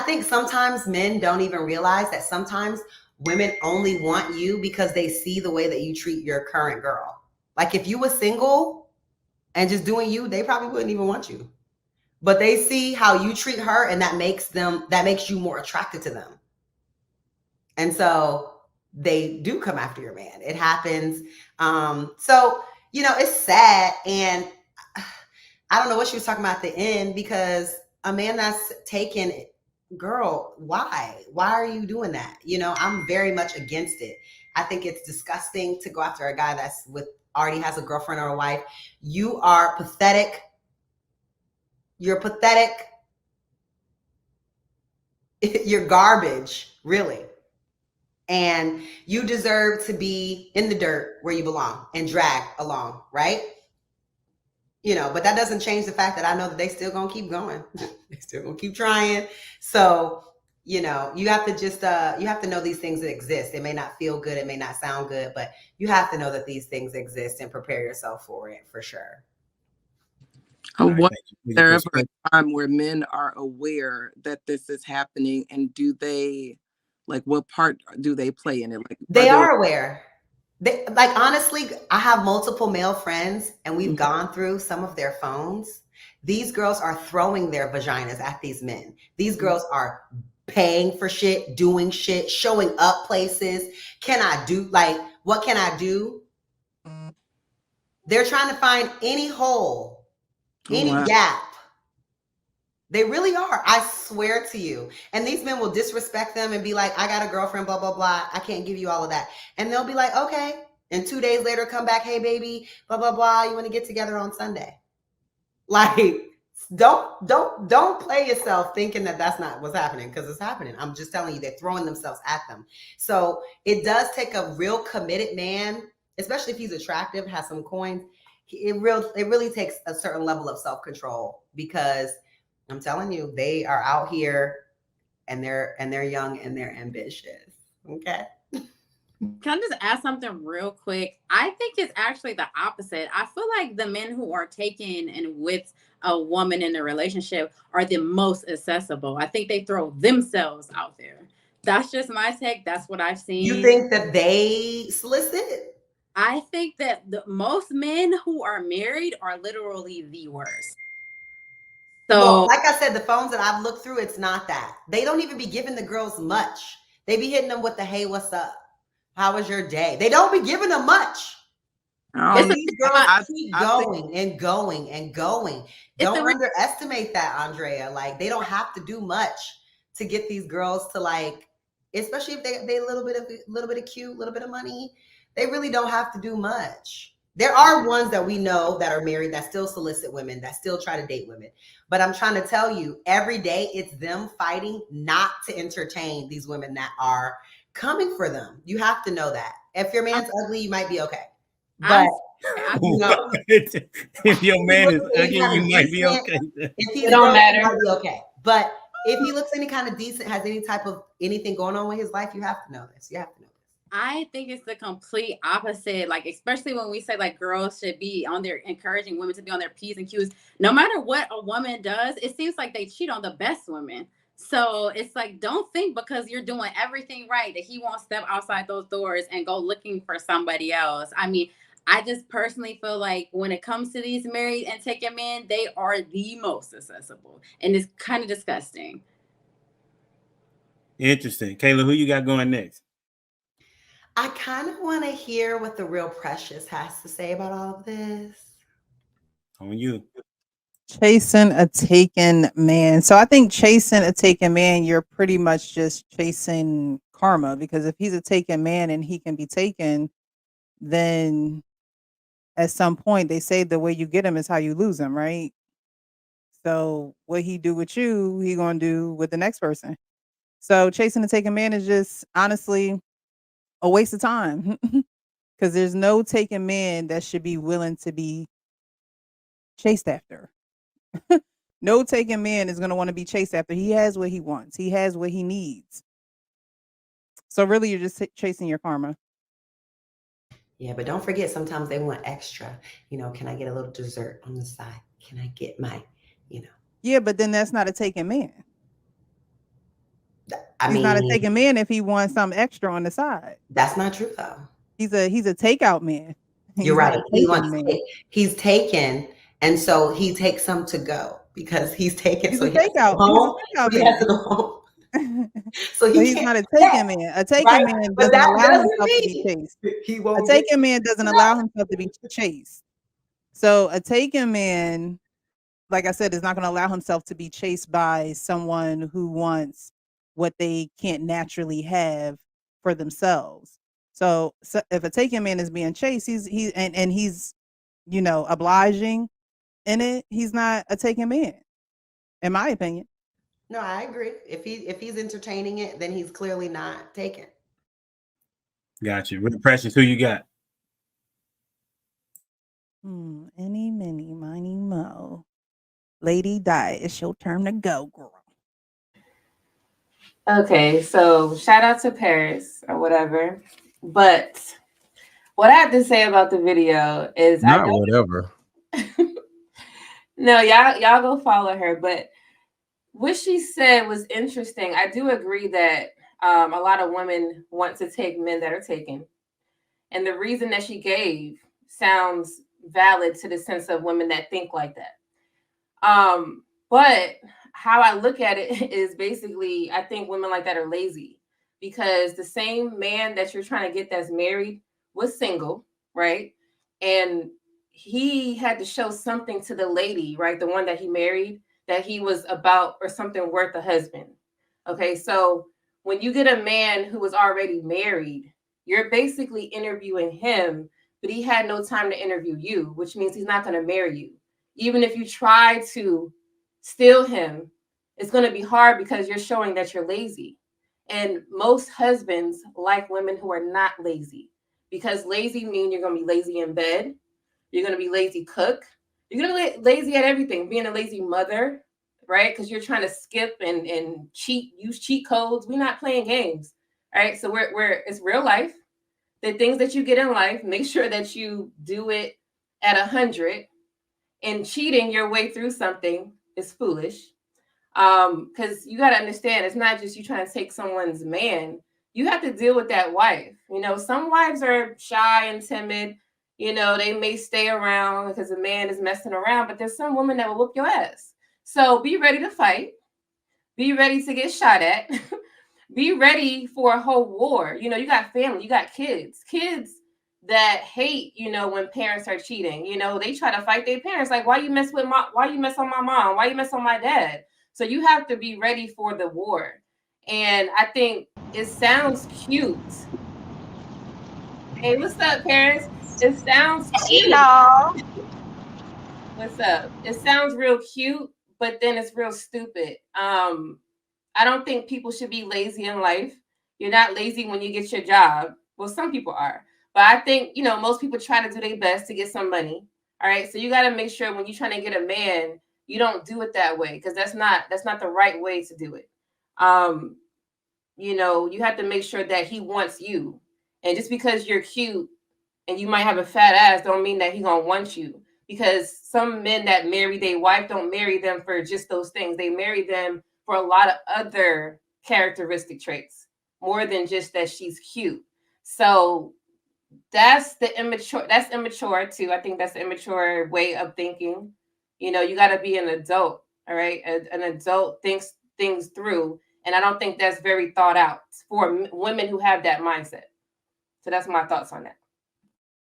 think sometimes men don't even realize that sometimes women only want you because they see the way that you treat your current girl. Like if you were single and just doing you, they probably wouldn't even want you. But they see how you treat her, and that makes you more attracted to them. And so they do come after your man. It happens. So, it's sad. And I don't know what she was talking about at the end, because a man that's taken, girl, why? Why are you doing that? I'm very much against it. I think it's disgusting to go after a guy that's already has a girlfriend or a wife. You are pathetic. You're pathetic. You're garbage, really. And you deserve to be in the dirt where you belong and dragged along, right? But that doesn't change the fact that I know that they still gonna keep going. They still gonna keep trying. So, you have to just you have to know these things that exist. It may not feel good, it may not sound good, but you have to know that these things exist and prepare yourself for it, for sure. What there ever a time where men are aware that this is happening, and do they, like, what part do they play in it? Like, they are aware. Honestly, I have multiple male friends, and we've gone through some of their phones. These girls are throwing their vaginas at these men. These girls are paying for shit, doing shit, showing up places. What can I do? They're trying to find any hole, any gap. They really are. I swear to you. And these men will disrespect them and be like, I got a girlfriend, blah, blah, blah. I can't give you all of that. And they'll be like, okay. And 2 days later, come back, hey, baby, blah, blah, blah. You want to get together on Sunday? Like, don't play yourself thinking that that's not what's happening, because it's happening. I'm just telling you, they're throwing themselves at them. So it does take a real committed man, especially if he's attractive, has some coins. It really takes a certain level of self-control, because I'm telling you, they are out here and they're young and they're ambitious. Okay. Can I just ask something real quick? I think it's actually the opposite. I feel like the men who are taken and with a woman in a relationship are the most accessible. I think they throw themselves out there. That's just my take. That's what I've seen. You think that they solicit? I think that the most men who are married are literally the worst. So, well, like I said, the phones that I've looked through, it's not that. They don't even be giving the girls much. They be hitting them with the, hey, what's up? How was your day? They don't be giving them much. And these girls keep going and going and going. Don't underestimate that, Andrea. Like, they don't have to do much to get these girls to, like, especially if they a little bit of cute, a little bit of money. They really don't have to do much. There are ones that we know that are married that still solicit women, that still try to date women. But I'm trying to tell you, every day it's them fighting not to entertain these women that are coming for them. You have to know that. If your man's ugly, you might be okay. But if your man is ugly, you might be okay. If he's don't matter, you might be okay. But if he looks any kind of decent, has any type of anything going on with his life, you have to know this. You have to know this. I think it's the complete opposite. Like, especially when we say like girls should be on their encouraging women to be on their P's and Q's. No matter what a woman does, it seems like they cheat on the best women. So it's like, don't think because you're doing everything right that he won't step outside those doors and go looking for somebody else. I mean, I just personally feel like when it comes to these married and taken men, they are the most accessible. And it's kind of disgusting. Interesting. Kayla, who you got going next? I kind of want to hear what the real Precious has to say about all of this. On you. Chasing a taken man. So I think chasing a taken man, you're pretty much just chasing karma, because if he's a taken man and he can be taken, then at some point they say the way you get him is how you lose him, right? So what he do with you, he gonna do with the next person. So chasing a taken man is just honestly a waste of time, because there's no taken man that should be willing to be chased after. No taken man is going to want to be chased after. He has what he wants. He has what he needs. So really, you're just chasing your karma. Yeah, but don't forget, sometimes they want extra. Can I get a little dessert on the side? Can I get my, Yeah, but then that's not a taken man. He's not a taking man if he wants something extra on the side. That's not true though. He's a takeout man. You're right. He's taken, and so he takes some to go because he's taken. He's so a takeout. He's a takeout man. So he's not a taking man. A taking man doesn't allow himself to be chased. A taking man doesn't allow himself to be chased. So a taken man, like I said, is not going to allow himself to be chased by someone who wants what they can't naturally have for themselves. So if a taken man is being chased, he's you know, obliging in it, he's not a taken man, in my opinion. No, I agree. If he's entertaining it, then he's clearly not taken. Gotcha. Real Precious, who you got? Any, mini, miny, mo. Lady Di, it's your turn to go, girl. Okay, so shout out to Paris or whatever. But what I have to say about the video is not whatever. No, y'all go follow her. But what she said was interesting. I do agree that a lot of women want to take men that are taken. And the reason that she gave sounds valid to the sense of women that think like that. But how I look at it is basically, I think women like that are lazy because the same man that you're trying to get that's married was single, right? And he had to show something to the lady, right? The one that he married, that he was about or something worth a husband. Okay, so when you get a man who was already married, you're basically interviewing him, but he had no time to interview you, which means he's not going to marry you. Even if you try to steal him, it's going to be hard because you're showing that you're lazy. And most husbands like women who are not lazy, because lazy means you're going to be lazy in bed. You're going to be lazy cook. You're going to be lazy at everything, being a lazy mother, right? Because you're trying to skip and cheat, use cheat codes. We're not playing games, right? So we're it's real life. The things that you get in life, make sure that you do it at 100. And cheating your way through something is foolish. Because you got to understand, it's not just you trying to take someone's man. You have to deal with that wife. You know, some wives are shy and timid. You know, they may stay around because the man is messing around, but there's some women that will whoop your ass. So be ready to fight. Be ready to get shot at. Be ready for a whole war. You know, you got family, you got kids that hate, you know, when parents are cheating. You know, they try to fight their parents. Like, why you mess on my mom? Why you mess on my dad? So you have to be ready for the war. And I think it sounds cute. Hey, what's up, parents? It sounds cute. What's up? It sounds real cute, but then it's real stupid. I don't think people should be lazy in life. You're not lazy when you get your job. Well, some people are. But I think, you know, most people try to do their best to get some money. All right. So you got to make sure when you're trying to get a man, you don't do it that way, because that's not the right way to do it. You know, you have to make sure that he wants you. And just because you're cute and you might have a fat ass don't mean that he gonna want you. Because some men that marry their wife don't marry them for just those things. They marry them for a lot of other characteristic traits, more than just that she's cute. So that's immature too. I think that's the immature way of thinking. You know, you got to be an adult. All right. An adult thinks things through. And I don't think that's very thought out for women who have that mindset. So that's my thoughts on that.